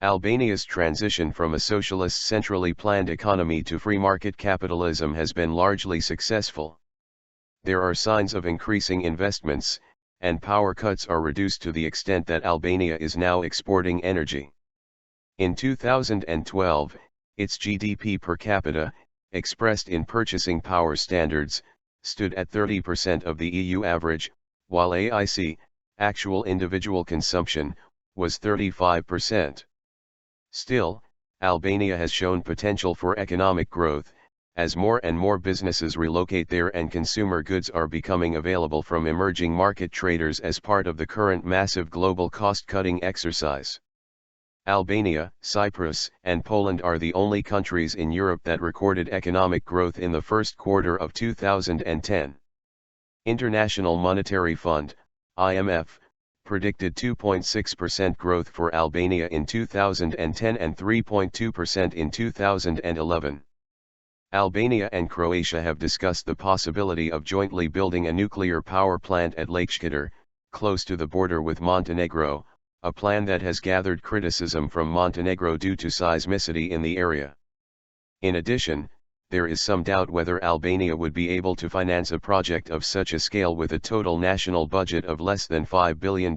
Albania's transition from a socialist centrally planned economy to free market capitalism has been largely successful. There are signs of increasing investments, and power cuts are reduced to the extent that Albania is now exporting energy. In 2012, its GDP per capita, expressed in purchasing power standards, stood at 30% of the EU average, while AIC, actual individual consumption, was 35%. Still, Albania has shown potential for economic growth, as more and more businesses relocate there and consumer goods are becoming available from emerging market traders as part of the current massive global cost-cutting exercise. Albania, Cyprus, and Poland are the only countries in Europe that recorded economic growth in the first quarter of 2010. International Monetary Fund, IMF, predicted 2.6% growth for Albania in 2010 and 3.2% in 2011. Albania and Croatia have discussed the possibility of jointly building a nuclear power plant at Lake Shkodër, close to the border with Montenegro, a plan that has gathered criticism from Montenegro due to seismicity in the area. In addition, there is some doubt whether Albania would be able to finance a project of such a scale with a total national budget of less than $5 billion.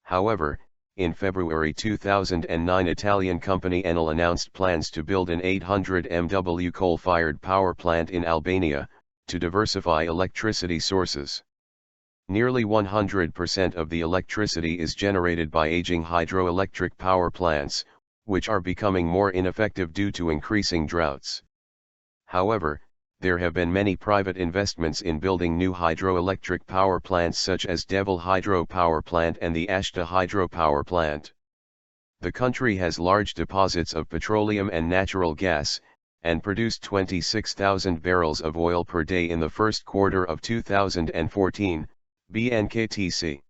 However, in February 2009 Italian company Enel announced plans to build an 800 MW coal-fired power plant in Albania, to diversify electricity sources. Nearly 100% of the electricity is generated by aging hydroelectric power plants, which are becoming more ineffective due to increasing droughts. However, there have been many private investments in building new hydroelectric power plants such as Devil Hydro Power Plant and the Ashta Hydro Power Plant. The country has large deposits of petroleum and natural gas, and produced 26,000 barrels of oil per day in the first quarter of 2014, BNKTC.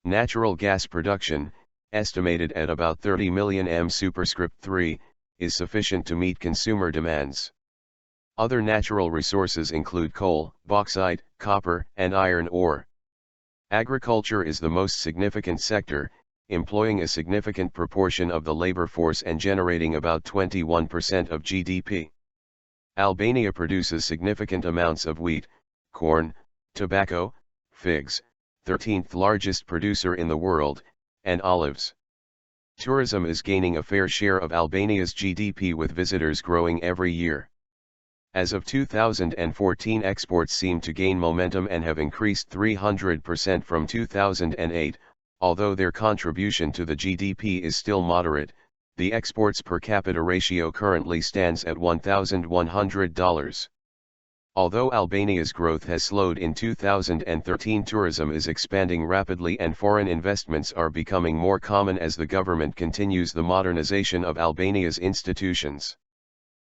Natural gas production, estimated at about 30 million m³, is sufficient to meet consumer demands. Other natural resources include coal, bauxite, copper, and iron ore. Agriculture is the most significant sector, employing a significant proportion of the labor force and generating about 21% of GDP. Albania produces significant amounts of wheat, corn, tobacco, figs, 13th largest producer in the world, and olives. Tourism is gaining a fair share of Albania's GDP with visitors growing every year. As of 2014 exports seem to gain momentum and have increased 300% from 2008, although their contribution to the GDP is still moderate, the exports per capita ratio currently stands at $1,100. Although Albania's growth has slowed in 2013, tourism is expanding rapidly and foreign investments are becoming more common as the government continues the modernization of Albania's institutions.